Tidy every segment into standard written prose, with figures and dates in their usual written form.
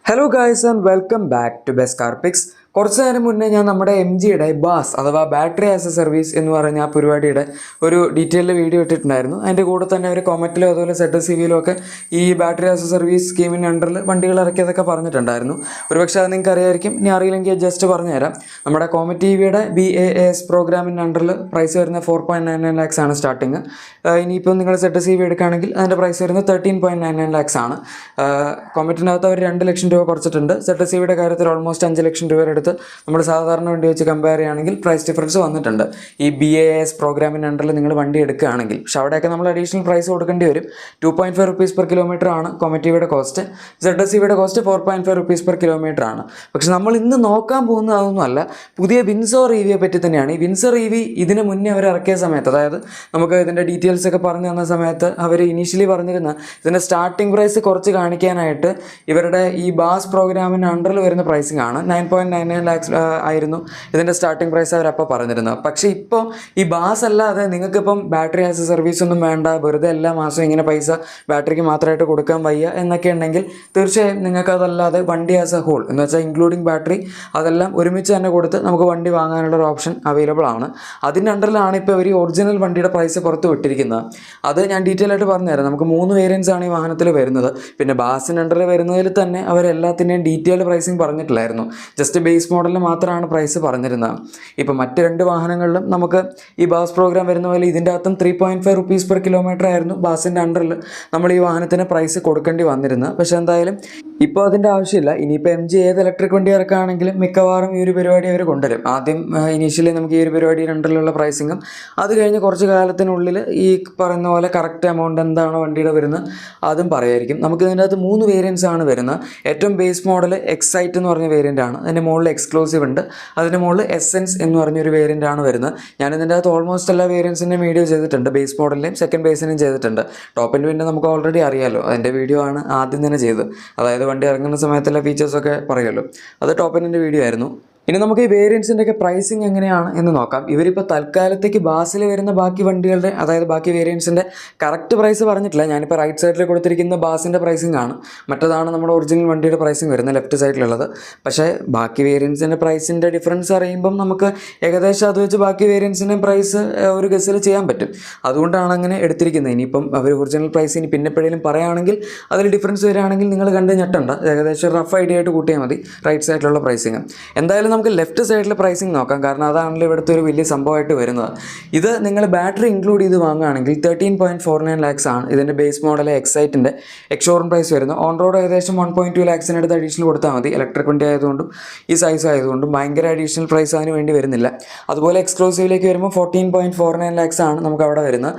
Hello guys and welcome back to Best Car Picks. കുറച്ച് നേരം മുന്നേ ഞാൻ നമ്മുടെ MGയുടെ ബാസ് അഥവാ ബാറ്ററി ആസ് എ സർവീസ് എന്ന് പറഞ്ഞ ആ പരിപാടിയുടെ ഒരു ഡീറ്റെയിൽഡ് വീഡിയോ ഇട്ടിട്ടുണ്ടായിരുന്നു. അതിൻ്റെ കൂടെ തന്നെ ഒരു കൊമറ്റിലോ അതുപോലെ ZSCVയിലും ഒക്കെ ഈ ബാറ്ററി ആസ് എ സർവീസ് സ്കീമിൻ്റെ അണ്ടറിൽ വണ്ടികൾ ഇറക്കിയതൊക്കെ പറഞ്ഞിട്ടുണ്ടായിരുന്നു. ഒരുപക്ഷെ അത് നിങ്ങൾക്ക് അറിയായിരിക്കും. ഇനി അറിയില്ലെങ്കിൽ ജസ്റ്റ് പറഞ്ഞുതരാം. നമ്മുടെ കോമറ്റ് EVയുടെ BAAS പ്രോഗ്രാമിൻ്റെ അണ്ടറിൽ പ്രൈസ് വരുന്ന 4.99 lakhs ആണ് സ്റ്റാർട്ടിങ്. ഇനിയിപ്പോൾ നിങ്ങൾ ZSCV എടുക്കുകയാണെങ്കിൽ അതിൻ്റെ പ്രൈസ് വരുന്നത് 13.99 lakhs ആണ്. കോമറ്റിനകത്ത് അവർ 2 ലക്ഷം രൂപ കുറച്ചിട്ടുണ്ട്. ZSCVയുടെ കാര്യത്തിൽ ഓൾമോസ്റ്റ് 5 ലക്ഷം രൂപ എടുത്ത് നമ്മൾ സാധാരണ വണ്ടി വെച്ച് കമ്പയർ ചെയ്യുകയാണെങ്കിൽ പ്രൈസ് ഡിഫറൻസ് വന്നിട്ടുണ്ട്. ഈ BAAS പ്രോഗ്രാമിൻ്റെ അണ്ടറിൽ നിങ്ങൾ വണ്ടി എടുക്കുകയാണെങ്കിൽ, പക്ഷെ അവിടെയൊക്കെ നമ്മൾ അഡീഷണൽ പ്രൈസ് കൊടുക്കേണ്ടി വരും. 2.5 rupees per kilometer ആണ് കോമറ്റീവിയുടെ കോസ്റ്റ്. ZSCVയുടെ കോസ്റ്റ് 4.5 rupees per kilometer ആണ്. പക്ഷെ നമ്മൾ ഇന്ന് നോക്കാൻ പോകുന്നത് അതൊന്നുമല്ല, പുതിയ വിൻസോർ EVയെ പറ്റി തന്നെയാണ്. ഈ വിൻസോർ EV ഇതിന് മുന്നേ അവർ ഇറക്കിയ സമയത്ത്, അതായത് നമുക്ക് ഇതിൻ്റെ ഡീറ്റെയിൽസ് ഒക്കെ പറഞ്ഞു തന്ന സമയത്ത് അവർ ഇനീഷ്യലി പറഞ്ഞിരുന്ന ഇതിൻ്റെ സ്റ്റാർട്ടിംഗ് പ്രൈസ് കുറച്ച് കാണിക്കാനായിട്ട് ഇവരുടെ ഈ ബാസ് പ്രോഗ്രാമിൻ്റെ അണ്ടറിൽ വരുന്ന പ്രൈസിംഗ് ആണ് 9.99 lakhs ആയിരുന്നു ഇതിൻ്റെ സ്റ്റാർട്ടിംഗ് പ്രൈസ് അവരപ്പോൾ പറഞ്ഞിരുന്നത്. പക്ഷേ ഇപ്പോൾ ഈ ബാസ് അല്ലാതെ നിങ്ങൾക്കിപ്പം ബാറ്ററി ആസ് എ സർവീസ് ഒന്നും വേണ്ട, വെറുതെ എല്ലാ മാസവും ഇങ്ങനെ പൈസ ബാറ്ററിക്ക് മാത്രമായിട്ട് കൊടുക്കാൻ വയ്യ എന്നൊക്കെ ഉണ്ടെങ്കിൽ തീർച്ചയായും നിങ്ങൾക്ക് അതല്ലാതെ വണ്ടി ആസ് എ ഹോൾ എന്ന് വെച്ചാൽ ഇൻക്ലൂഡിങ് ബാറ്ററി അതെല്ലാം ഒരുമിച്ച് തന്നെ കൊടുത്ത് നമുക്ക് വണ്ടി വാങ്ങാനുള്ള ഒരു ഓപ്ഷൻ അവൈലബിൾ ആണ്. അതിൻ്റെ അണ്ടറിലാണ് ഇപ്പോൾ ഇവർ ഒറിജിനൽ വണ്ടിയുടെ പ്രൈസ് പുറത്ത് വിട്ടിരിക്കുന്നത്. അത് ഞാൻ ഡീറ്റെയിൽ ആയിട്ട് പറഞ്ഞുതരാം. നമുക്ക് 3 വേരിയൻസ് ആണ് ഈ വാഹനത്തിൽ വരുന്നത്. പിന്നെ ബാസിൻ്റെ അണ്ടറിൽ വരുന്നതിൽ തന്നെ അവരെല്ലാത്തിൻ്റെയും ഡീറ്റെയിൽഡ് പ്രൈസിങ് പറഞ്ഞിട്ടില്ലായിരുന്നു. ജസ്റ്റ് ബേസ് മോഡലിന് മാത്രമാണ് പ്രൈസ് പറഞ്ഞിരുന്നത്. ഇപ്പോൾ മറ്റ് 2 വാഹനങ്ങളിലും നമുക്ക് ഈ ബാസ് പ്രോഗ്രാം വരുന്ന പോലെ ഇതിൻ്റെ അകത്തും 3.5 rupees per kilometer ആയിരുന്നു ബാസിൻ്റെ അണ്ടറിൽ നമ്മൾ ഈ വാഹനത്തിന് പ്രൈസ് കൊടുക്കേണ്ടി വന്നിരുന്നത്. പക്ഷേ എന്തായാലും ഇപ്പോൾ അതിൻ്റെ ആവശ്യമില്ല. ഇനിയിപ്പോൾ MG ഏത് ഇലക്ട്രിക് വണ്ടി ഇറക്കുകയാണെങ്കിലും മിക്കവാറും ഈ ഒരു പരിപാടി അവർ കൊണ്ടുവരും. ആദ്യം ഇനീഷ്യലി നമുക്ക് ഈ ഒരു പരിപാടിയുടെ അണ്ടറിലുള്ള പ്രൈസിങ്ങും അത് കഴിഞ്ഞ് കുറച്ച് കാലത്തിനുള്ളിൽ ഈ പറയുന്ന പോലെ കറക്റ്റ് എമൗണ്ട് എന്താണോ വണ്ടിയുടെ വരുന്നത് അതും പറയുമായിരിക്കും. നമുക്ക് ഇതിൻ്റെ അകത്ത് 3 വേരിയൻസ് ആണ് വരുന്നത്. ഏറ്റവും ബേസ് മോഡൽ എക്സൈറ്റ് എന്ന് പറഞ്ഞ വേരിയൻ്റ് ആണ്. അതിൻ്റെ മുകളിൽ എക്സ്ക്ലൂസീവ് ഉണ്ട്. അതിൻ്റെ മുകളിൽ എസെൻസ് എന്ന് പറഞ്ഞൊരു വേരിയൻ്റ് ആണ് വരുന്നത്. ഞാനിതിൻ്റെ അകത്ത് ഓൾമോസ്റ്റ് എല്ലാ വേരിയൻസിൻ്റെയും വീഡിയോ ചെയ്തിട്ടുണ്ട്. ബേസ് മോഡലിൻ്റെയും സെക്കൻഡ് ബേസിൻ്റെയും ചെയ്തിട്ടുണ്ട്. ടോപ്പ് എൻഡ് പിന്നെ നമുക്ക് ഓൾറെഡി അറിയാമല്ലോ, അതിൻ്റെ വീഡിയോ ആണ് ആദ്യം തന്നെ ചെയ്തത്. അതായത് വണ്ടി ഇറങ്ങുന്ന സമയത്തുള്ള ഫീച്ചേഴ്സൊക്കെ പറയുമല്ലോ, അത് ടോപ്പ് എൻഡിൻ്റെ വീഡിയോ ആയിരുന്നു. ഇനി നമുക്ക് ഈ വേരിയൻസിൻ്റെയൊക്കെ പ്രൈസിങ് എങ്ങനെയാണ് എന്ന് നോക്കാം. ഇവരിപ്പോൾ തൽക്കാലത്തേക്ക് ബാസിൽ വരുന്ന ബാക്കി വണ്ടികളുടെ, അതായത് ബാക്കി വേരിയൻസിൻ്റെ കറക്റ്റ് പ്രൈസ് പറഞ്ഞിട്ടില്ല. ഞാനിപ്പോൾ റൈറ്റ് സൈഡിൽ കൊടുത്തിരിക്കുന്ന ബാസിൻ്റെ പ്രൈസിങ് ആണ്. മറ്റേതാണ് നമ്മുടെ ഒറിജിനൽ വണ്ടിയുടെ പ്രൈസിങ് വരുന്നത് ലെഫ്റ്റ് സൈഡിലുള്ളത്. പക്ഷേ ബാക്കി വേരിയൻസിൻ്റെ പ്രൈസിൻ്റെ ഡിഫറൻസ് അറിയുമ്പം നമുക്ക് ഏകദേശം അത് വെച്ച് ബാക്കി വേരിയൻസിൻ്റെ പ്രൈസ് ഒരു ഗസ്സിൽ ചെയ്യാൻ പറ്റും. അതുകൊണ്ടാണ് അങ്ങനെ എടുത്തിരിക്കുന്നത്. ഇനിയിപ്പം അവർ ഒറിജിനൽ പ്രൈസ് ഇനി പിന്നെ എപ്പോഴേലും പറയുകയാണെങ്കിൽ അതിൽ ഡിഫറൻസ് വരികയാണെങ്കിൽ നിങ്ങൾ കണ്ട് ഞെട്ടണ്ട. ഏകദേശം റഫ് ഐഡിയ ആയിട്ട് കൂട്ടിയാൽ മതി റൈറ്റ് സൈഡിലുള്ള പ്രൈസിങ്. എന്തായാലും നമുക്ക് ലെഫ്റ്റ് സൈഡിൽ പ്രൈസിങ് നോക്കാം. കാരണം അതാണല്ലോ ഇവിടുത്തെ ഒരു വലിയ സംഭവമായിട്ട് വരുന്നത്. ഇത് നിങ്ങൾ ബാറ്ററി ഇൻക്ലൂഡ് ചെയ്ത് വാങ്ങുകയാണെങ്കിൽ 13.49 lakhs ആണ് ഇതിൻ്റെ ബേസ് മോഡൽ എക്സൈറ്റിൻ്റെ എക്സ്ഷോറൂം പ്രൈസ് വരുന്നത്. ഓൺ റോഡ് ഏകദേശം 1.2 lakhs അടുത്ത് അഡീഷണൽ കൊടുത്താൽ മതി. ഇലക്ട്രിക് വണ്ടി ആയതുകൊണ്ടും ഈ സൈസ് ആയതുകൊണ്ടും ഭയങ്കര അഡീഷണൽ പ്രൈസ് അതിന് വേണ്ടി വരുന്നില്ല. അതുപോലെ എക്സ്ക്ലൂസീവിലേക്ക് വരുമ്പോൾ 14.49 lakhs ആണ് നമുക്ക് അവിടെ വരുന്നത്.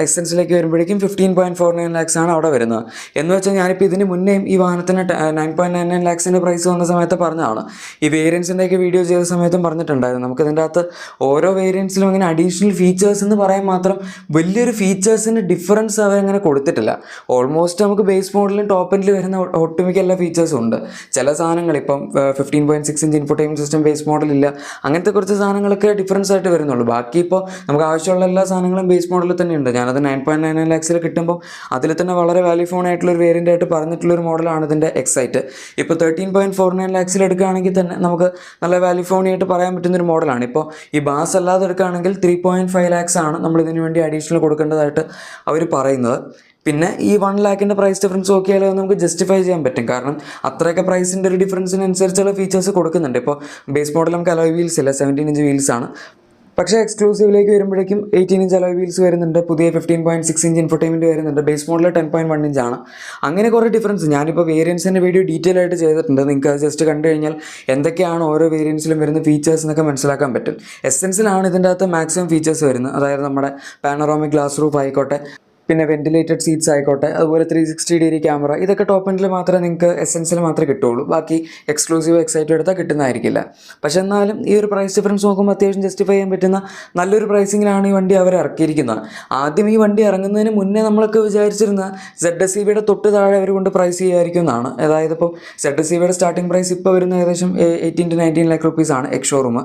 എക്സെൻസിലേക്ക് വരുമ്പോഴേക്കും 15.49 lakhs ആണ് അവിടെ വരുന്നത്. എന്ന് വെച്ചാൽ ഞാനിപ്പോൾ ഇതിന് മുന്നേയും ഈ വാഹനത്തിന് 9.99 lakhs പ്രൈസ് വന്ന സമയത്ത് പറഞ്ഞതാണ്. ഈ വേരിയൻസിൻ്റെയൊക്കെ വീഡിയോ ചെയ്ത സമയത്തും പറഞ്ഞിട്ടുണ്ടായിരുന്നു. നമുക്ക് ഇതിൻ്റെ അകത്ത് ഓരോ വേരിയൻസിലും അങ്ങനെ അഡീഷണൽ ഫീച്ചേഴ്സ് എന്ന് പറയാൻ മാത്രം വലിയൊരു ഫീച്ചേഴ്സിന് ഡിഫറൻസ് അവരങ്ങനെ കൊടുത്തിട്ടില്ല. ഓൾമോസ്റ്റ് നമുക്ക് ബേസ് മോഡലും ടോപ്പ് എൻഡിൽ വരുന്ന ഒട്ടുമിക്ക എല്ലാ ഫീച്ചേഴ്സും ഉണ്ട്. ചില സാധനങ്ങൾ ഇപ്പം 15.6 inch ഇൻഫോർടൈൻമെൻറ്റ് സിസ്റ്റം ബേസ് മോഡലില്ല. അങ്ങനത്തെ കുറച്ച് സാധനങ്ങളൊക്കെ ഡിഫറൻസ് ആയിട്ട് വരുന്നുള്ളൂ. ബാക്കി ഇപ്പോൾ നമുക്ക് ആവശ്യമുള്ള എല്ലാ സാധനങ്ങളും ബേസ് മോഡലിൽ തന്നെ ഉണ്ട്. ഞാനത് 9.99 lakhs കിട്ടുമ്പോൾ അതിൽ തന്നെ വളരെ വാല്യൂ ഫോൺ ആയിട്ടുള്ളൊരു വേരിയൻ്റ് ആയിട്ട് പറഞ്ഞിട്ടുള്ളൊരു മോഡലാണ് ഇതിൻ്റെ എക്സൈറ്റ്. ഇപ്പോൾ 13.49 lakhs എടുക്കുകയാണെങ്കിൽ തന്നെ നമുക്ക് നല്ല വാല്യൂ ഫോണിയായിട്ട് പറയാൻ പറ്റുന്നൊരു മോഡലാണ്. ഇപ്പോൾ ഈ ബാസ് അല്ലാതെ എടുക്കുകയാണെങ്കിൽ 3.5 lakhs ആണ് നമ്മൾ ഇതിനു വേണ്ടി അഡീഷണൽ കൊടുക്കേണ്ടതായിട്ട് അവർ പറയുന്നത്. പിന്നെ ഈ 1 lakh പ്രൈസ് ഡിഫറൻസ് നോക്കിയാൽ നമുക്ക് ജസ്റ്റിഫൈ ചെയ്യാൻ പറ്റും. കാരണം അത്രയൊക്കെ പ്രൈസിൻ്റെ ഒരു ഡിഫറൻസിനനുസരിച്ചുള്ള ഫീച്ചേഴ്സ് കൊടുക്കുന്നുണ്ട്. ഇപ്പോൾ ബേസ് മോഡൽ നമുക്ക് അലോയ് വീൽസ് ഇല്ല, 17 inch വീൽസ് ആണ്. പക്ഷേ എക്സ്ക്ലൂസീവിലേക്ക് വരുമ്പോഴേക്കും 18 inch അലോയ് വീൽസ് വരുന്നുണ്ട്. പുതിയ 15.6 inch ഇൻഫോർടൈൻമെൻറ്റ് വരുന്നുണ്ട്. ബേസ് മോഡൽ 10.1 inch ആണ്. അങ്ങനെ കുറേ ഡിഫറൻസ് ഞാനിപ്പോൾ വേരിയൻസിൻ്റെ വീഡിയോ ഡീറ്റെയിൽ ആയിട്ട് ചെയ്തിട്ടുണ്ട്. നിങ്ങൾക്ക് അത് ജസ്റ്റ് കണ്ടു കഴിഞ്ഞാൽ എന്തൊക്കെയാണ് ഓരോ വേരിയൻസിലും വരുന്ന ഫീച്ചേഴ്സ് എന്നൊക്കെ മനസ്സിലാക്കാൻ പറ്റും. എസെൻസിലാണ് ഇതിൻ്റെ അകത്ത് മാക്സിമം ഫീച്ചേഴ്സ് വരുന്നത്. അതായത് നമ്മുടെ പാനറോമിക് ഗ്ലാസ് റൂഫ് ആയിക്കോട്ടെ, പിന്നെ വെന്റിലേറ്റഡ് സീറ്റ്സ് ആയിക്കോട്ടെ, അതുപോലെ 360 ക്യാമറ, ഇതൊക്കെ ടോപ്പ് എൻഡിൽ മാത്രമേ നിങ്ങൾക്ക് എസെൻസിൽ മാത്രമേ കിട്ടുള്ളൂ. ബാക്കി എക്സ്ക്ലൂസീവ് എക്സൈറ്റ് എടുത്താൽ കിട്ടുന്നതായിരിക്കില്ല. പക്ഷെ എന്നാലും ഈ ഒരു പ്രൈസ് ഡിഫറൻസ് നോക്കുമ്പോൾ അത്യാവശ്യം ജസ്റ്റിഫൈ ചെയ്യാൻ പറ്റുന്ന നല്ലൊരു പ്രൈസിങ്ങിലാണ് ഈ വണ്ടി അവർ ഇറക്കിയിരിക്കുന്നത്. ആദ്യം ഈ വണ്ടി ഇറങ്ങുന്നതിന് മുന്നേ നമ്മളൊക്കെ വിചാരിച്ചിരുന്ന ZSCVയുടെ തൊട്ട് താഴെ അവർ കൊണ്ട് പ്രൈസ് ചെയ്യുമായിരിക്കും എന്നാണ്. അതായത് ഇപ്പോൾ ZSCVയുടെ സ്റ്റാർട്ടിംഗ് പ്രൈസ് ഇപ്പോൾ വരുന്ന ഏകദേശം 18 to 19 lakh rupees ആണ് എക്സ്ഷോറൂം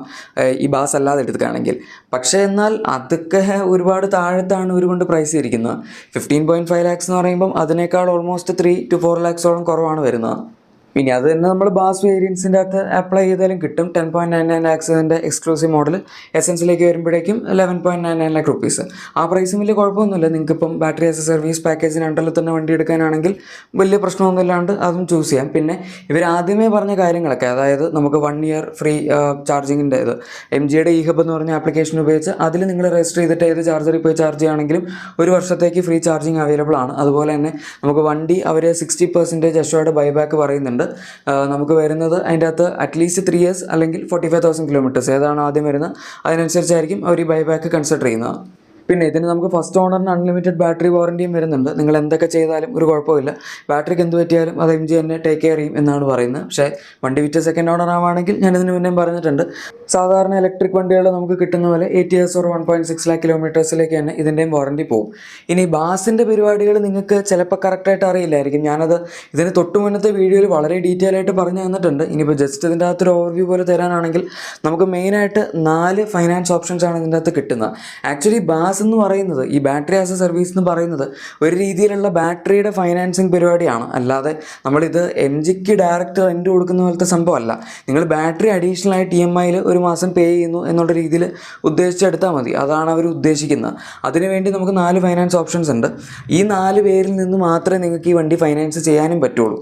ഈ ബാസ് അല്ലാതെ എടുക്കുകയാണെങ്കിൽ. പക്ഷേ എന്നാൽ അതൊക്കെ ഒരുപാട് താഴത്താണ് ഇവർ കൊണ്ട് പ്രൈസ് ചെയ്തിരിക്കുന്നത്. 15.5 lakhs എന്ന് പറയുമ്പം അതിനേക്കാൾ ഓൾമോസ്റ്റ് 3 to 4 lakhs കുറവാണ് വരുന്നത്. ഇനി അത് തന്നെ നമ്മൾ ബാസ് വേരിയൻസിൻ്റെ അകത്ത് അപ്ലൈ ചെയ്താലും കിട്ടും. 10.99 ലാക്സിൻ്റെ എക്സ്ക്ലൂസീവ് മോഡൽ എസൻസിലേക്ക് വരുമ്പോഴേക്കും 11.99 ലാക്ക് റുപ്പീസ്. ആ പ്രൈസും വലിയ കുഴപ്പമൊന്നുമില്ല. നിങ്ങൾക്കിപ്പം ബാറ്ററി ആസ് എ സർവീസ് പാക്കേജിന് അണ്ടറിൽ തന്നെ വണ്ടി എടുക്കാനാണെങ്കിൽ വലിയ പ്രശ്നമൊന്നുമില്ലാണ്ട് അതും ചൂസ് ചെയ്യാം. പിന്നെ ഇവർ ആദ്യമേ പറഞ്ഞ കാര്യങ്ങളൊക്കെ, അതായത് നമുക്ക് 1 ഇയർ ഫ്രീ ചാർജിങ്ങിൻ്റെ ഇത് MGയുടെ ഇ ഹബ് എന്ന് പറഞ്ഞ ആപ്ലിക്കേഷൻ ഉപയോഗിച്ച് അതിൽ നിങ്ങൾ രജിസ്റ്റർ ചെയ്തിട്ട് ഏത് ചാർജറിൽ പോയി ചാർജ് ചെയ്യുകയാണെങ്കിലും 1 വർഷത്തേക്ക് ഫ്രീ ചാർജിങ് അവൈലബിൾ ആണ്. അതുപോലെ തന്നെ നമുക്ക് വണ്ടി അവർ 60% അഷ്വേർഡ് ബൈബാക്ക് പറയുന്നുണ്ട്. നമുക്ക് വരുന്നത് അതിൻ്റെ അകത്ത് അറ്റ്ലീസ്റ്റ് 3 ഇയേഴ്സ് അല്ലെങ്കിൽ 45,000 കിലോമീറ്റേഴ്സ് ഏതാണ് ആദ്യം വരുന്നത് അതിനനുസരിച്ചായിരിക്കും അവർ ഈ ബൈബാക്ക് കൺസിഡർ ചെയ്യുന്നത്. പിന്നെ ഇതിന് നമുക്ക് ഫസ്റ്റ് ഓണറിന് അൺലിമിറ്റഡ് ബാറ്ററി വാറണ്ടിയും വരുന്നുണ്ട്. നിങ്ങൾ എന്തൊക്കെ ചെയ്താലും ഒരു കുഴപ്പമില്ല, ബാറ്ററിക്ക് എന്ത് പറ്റിയാലും അത് MG തന്നെ ടേക്ക് കെയർ ചെയ്യും എന്നാണ് പറയുന്നത്. പക്ഷേ വണ്ടി വിറ്റ് സെക്കൻഡ് ഓണർ ആവുകയാണെങ്കിൽ ഞാനിതിന് മുന്നേ പറഞ്ഞിട്ടുണ്ട്, സാധാരണ ഇലക്ട്രിക് വണ്ടികൾ നമുക്ക് കിട്ടുന്ന പോലെ 8 ഇയേഴ്സ് ഓർ 1.6 ലാക്ക് കിലോമീറ്റേഴ്സിലേക്ക് തന്നെ ഇതിൻ്റെയും വാറണ്ടി പോകും. ഇനി ബാസിൻ്റെ പരിപാടികൾ നിങ്ങൾക്ക് ചിലപ്പോൾ കറക്റ്റായിട്ട് അറിയില്ലായിരിക്കും. ഞാനത് ഇതിന് തൊട്ട് മുന്നത്തെ വീഡിയോയിൽ വളരെ ഡീറ്റെയിൽ ആയിട്ട് പറഞ്ഞു തന്നിട്ടുണ്ട്. ഇനിയിപ്പോൾ ജസ്റ്റ് ഇതിൻ്റെ അകത്തൊരു ഓവർവ്യൂ പോലെ തരാനാണെങ്കിൽ നമുക്ക് മെയിനായിട്ട് 4 ഫൈനാൻസ് ഓപ്ഷൻസ് ആണ് ഇതിൻ്റെ അകത്ത് കിട്ടുന്നത്. ആക്ച്വലി ബാസ് എന്ന് പറയുന്നത്, ഈ ബാറ്ററി ആസ് എ സർവീസ് എന്ന് പറയുന്നത് ഒരു രീതിയിലുള്ള ബാറ്ററിയുടെ ഫൈനാൻസിങ് പരിപാടിയാണ്. അല്ലാതെ നമ്മളിത് MGക്ക് ഡയറക്റ്റ് റെൻറ്റ് കൊടുക്കുന്ന പോലത്തെ സംഭവമല്ല. നിങ്ങൾ ബാറ്ററി അഡീഷണൽ ആയിട്ട് EMIയിൽ ഒരു മാസം പേ ചെയ്യുന്നു എന്നുള്ള രീതിയിൽ ഉദ്ദേശിച്ചെടുത്താൽ മതി. അതാണ് അവർ ഉദ്ദേശിക്കുന്നത്. അതിനുവേണ്ടി നമുക്ക് 4 ഫൈനാൻസ് ഓപ്ഷൻസ് ഉണ്ട്. ഈ 4 പേരിൽ നിന്ന് മാത്രമേ നിങ്ങൾക്ക് ഈ വണ്ടി ഫൈനാൻസ് ചെയ്യാനും പറ്റുള്ളൂ.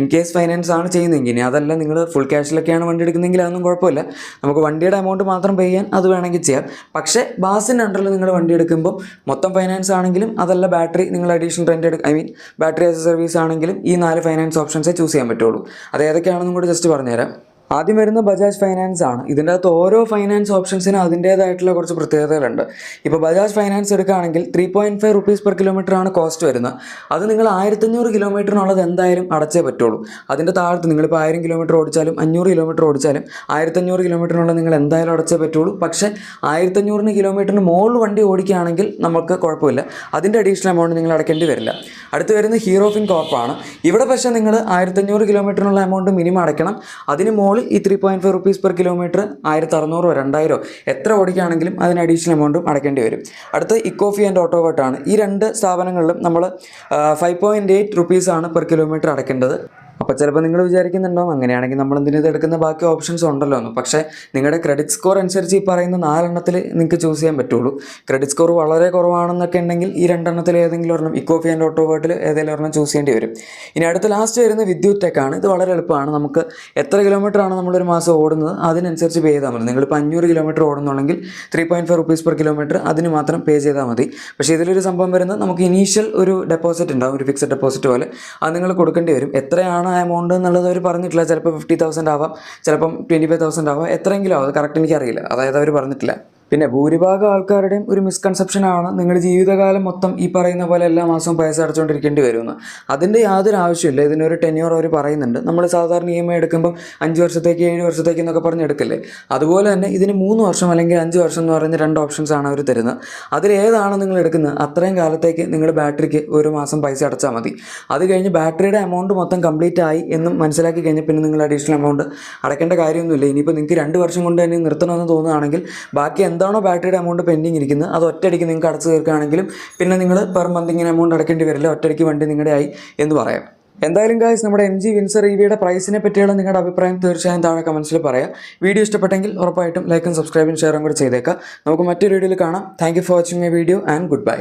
ഇൻ കേസ് ഫൈനാൻസ് ആണ് ചെയ്യുന്നതെങ്കിൽ, ഇനി അതല്ല നിങ്ങൾ ഫുൾ ക്യാഷിലൊക്കെയാണ് വണ്ടി എടുക്കുന്നതെങ്കിൽ അതൊന്നും കുഴപ്പമില്ല. നമുക്ക് വണ്ടിയുടെ എമൗണ്ട് മാത്രം പേ ചെയ്യാൻ അത് വേണമെങ്കിൽ ചെയ്യാം. പക്ഷേ ബാസിൻ്റെ അണ്ടറിൽ നിങ്ങൾ വണ്ടി എടുക്കുമ്പോൾ മൊത്തം ഫൈനാൻസ് ആണെങ്കിലും അതല്ല ബാറ്ററി നിങ്ങൾ additional rent battery as A service ആണെങ്കിലും ഈ 4 ഫൈനാൻസ് ഓപ്ഷൻസേ ചൂസ് ചെയ്യാൻ പറ്റുള്ളൂ. അത് ഏതൊക്കെയാണെന്നും കൂടി ജസ്റ്റ് പറഞ്ഞുതരാം. ആദ്യം വരുന്ന ബജാജ് ഫൈനാൻസ് ആണ്. ഇതിൻ്റെ അകത്ത് ഓരോ ഫൈനാൻസ് ഓപ്ഷൻസിനും അതിൻ്റേതായിട്ടുള്ള കുറച്ച് പ്രത്യേകതകളുണ്ട്. ഇപ്പോൾ ബജാജ് ഫൈനാൻസ് എടുക്കുകയാണെങ്കിൽ 3.5 റുപ്പീസ് പെർ കിലോമീറ്റർ ആണ് കോസ്റ്റ് വരുന്നത്. അത് നിങ്ങൾ 1500 കിലോമീറ്ററിനുള്ളത് എന്തായാലും അടച്ചേ പറ്റുള്ളൂ. അതിൻ്റെ താഴത്ത് നിങ്ങളിപ്പോൾ 1000 കിലോമീറ്റർ ഓടിച്ചാലും 500 കിലോമീറ്റർ ഓടിച്ചാലും 1500 കിലോമീറ്ററിനുള്ളത് നിങ്ങൾ എന്തായാലും അടച്ചേ പറ്റുള്ളൂ. പക്ഷേ 1500 കിലോമീറ്ററിന് മുകളിൽ വണ്ടി ഓടിക്കുകയാണെങ്കിൽ നമുക്ക് കുഴപ്പമില്ല, അതിൻ്റെ അഡീഷണൽ എമൗണ്ട് നിങ്ങൾ അടയ്ക്കേണ്ടി വരില്ല. അടുത്ത് വരുന്നത് ഹീറോ ഫിൻ കോർപ്പാണ്. ഇവിടെ പക്ഷേ നിങ്ങൾ 1500 കിലോമീറ്ററിനുള്ള എമൗണ്ട് മിനിമം അടയ്ക്കണം. അതിന് മുകളിൽ ഈ 3.5 റുപ്പീസ് പെർ കിലോമീറ്റർ 1600 2000 എത്ര ഓടിക്കുകയാണെങ്കിലും അതിന് അഡീഷണൽ എമൗണ്ടും അടയ്ക്കേണ്ടി വരും. അടുത്ത് ഇക്കോഫി ആൻഡ് ഓട്ടോവേർട്ട് ആണ്. ഈ 2 സ്ഥാപനങ്ങളിലും നമ്മൾ 5.8 റുപ്പീസാണ് പെർ കിലോമീറ്റർ അടയ്ക്കേണ്ടത്. അപ്പോൾ ചിലപ്പോൾ നിങ്ങൾ വിചാരിക്കുന്നുണ്ടാവും അങ്ങനെയാണെങ്കിൽ നമ്മൾ എന്തിനത് എടുക്കുന്ന ബാക്കി ഓപ്ഷൻസ് ഉണ്ടല്ലോ എന്ന്. പക്ഷേ നിങ്ങളുടെ ക്രെഡിറ്റ് സ്കോർ അനുസരിച്ച് ഈ പറയുന്ന 4 എണ്ണത്തിൽ നിങ്ങൾക്ക് ചൂസ് ചെയ്യാൻ പറ്റുള്ളൂ. ക്രെഡിറ്റ് സ്കോർ വളരെ കുറവാണെന്നൊക്കെ ഉണ്ടെങ്കിൽ ഈ 2 എണ്ണത്തിൽ ഏതെങ്കിലും ഒരെണ്ണം, ഇക്കോഫി ആൻഡ് ഓട്ടോവേർട്ടിൽ ഏതെങ്കിലും ഒരെണ്ണം ചൂസ് ചെയ്യേണ്ടി വരും. ഇനി അടുത്ത ലാസ്റ്റ് വരുന്ന വിദ്യുത് ടെക് ആണ്. ഇത് വളരെ എളുപ്പമാണ്. നമുക്ക് എത്ര കിലോമീറ്റർ ആണ് നമ്മളൊരു മാസം ഓടുന്നത് അതിനനുസരിച്ച് പേ ചെയ്താൽ മതി. നിങ്ങളിപ്പോൾ 500 കിലോമീറ്റർ ഓടുന്നുണ്ടെങ്കിൽ 3.5 റുപ്പീസ് പെർ കിലോമീറ്റർ അതിന് മാത്രം പേ ചെയ്താൽ മതി. പക്ഷേ ഇതിലൊരു സംഭവം വരുന്നത് നമുക്ക് ഇനീഷ്യൽ ഒരു ഡെപ്പോസിറ്റ് ഉണ്ടാവും, ഒരു ഫിക്സഡ് ഡെപ്പോസിറ്റ് പോലെ. അത് നിങ്ങൾ കൊടുക്കേണ്ടി വരും. എത്രയാണ് ആ എമൗണ്ട് എന്നുള്ളത് അവർ പറഞ്ഞിട്ടില്ല. ചിലപ്പോൾ 50,000 ആവാം, ചിലപ്പം 25,000 ആവാം, എത്രയെങ്കിലും ആവും. അത് കറക്റ്റ് എനിക്കറിയില്ല, അതായത് അവർ പറഞ്ഞിട്ടില്ല. പിന്നെ ഭൂരിഭാഗം ആൾക്കാരുടെയും ഒരു മിസ്കൺസെപ്ഷനാണ് നിങ്ങൾ ജീവിതകാലം മൊത്തം ഈ പറയുന്ന പോലെ എല്ലാ മാസവും പൈസ അടച്ചുകൊണ്ടിരിക്കേണ്ടി വരുമെന്ന്. അതിൻ്റെ യാതൊരു ആവശ്യമില്ല. ഇതിനൊരു ടെന്യൂർ അവർ പറയുന്നുണ്ട്. നമ്മൾ സാധാരണ EMI എടുക്കുമ്പോൾ 5 വർഷത്തേക്ക് 7 വർഷത്തേക്ക് എന്നൊക്കെ പറഞ്ഞ് എടുക്കില്ലേ, അതുപോലെ തന്നെ ഇതിന് 3 വർഷം അല്ലെങ്കിൽ 5 വർഷം എന്ന് പറയുന്ന 2 ഓപ്ഷൻസ് ആണ് അവർ തരുന്നത്. അതിലേതാണ് നിങ്ങൾ എടുക്കുന്നത് അത്രയും കാലത്തേക്ക് നിങ്ങൾ ബാറ്ററിക്ക് ഒരു മാസം പൈസ അടച്ചാൽ മതി. അത് കഴിഞ്ഞ് ബാറ്ററിയുടെ എമൗണ്ട് മൊത്തം കംപ്ലീറ്റ് ആയി എന്നും മനസ്സിലാക്കി കഴിഞ്ഞാൽ പിന്നെ നിങ്ങൾ അഡീഷണൽ എമൗണ്ട് അടയ്ക്കേണ്ട കാര്യമൊന്നുമില്ല. ഇനിയിപ്പോൾ നിങ്ങൾക്ക് 2 വർഷം കൊണ്ട് തന്നെ നിർത്തണമെന്ന് തോന്നുകയാണെങ്കിൽ ബാക്കി എന്താണോ ബാറ്ററിയുടെ എമൗണ്ട് പെൻഡിങ് ഇരിക്കുന്നത് അത് ഒറ്റയടിക്ക് നിങ്ങൾക്ക് അടച്ചു തീർക്കുകയാണെങ്കിലും പിന്നെ നിങ്ങൾ പെർ മന്ത് ഇങ്ങനെ എമൗണ്ട് അടയ്ക്കേണ്ടി വരില്ല. ഒറ്റയടിക്ക് വണ്ടി നിങ്ങളുടെ ആയി എന്ന് പറയാം. എന്തായാലും ഗായ്സ്, നമ്മുടെ MG വിൻസർ EVയുടെ പ്രൈസിനെ പറ്റിയുള്ള നിങ്ങളുടെ അഭിപ്രായം തീർച്ചയായും താഴെ കമൻസിൽ പറയാം. വീഡിയോ ഇഷ്ടപ്പെട്ടെങ്കിൽ ഉറപ്പായിട്ടും ലൈക്കും സബ്സ്ക്രൈബും ഷെയറും കൂടി ചെയ്തേക്കാം. നമുക്ക് മറ്റൊരു വീഡിയോയിൽ കാണാം. Thank you for watching my video and good bye.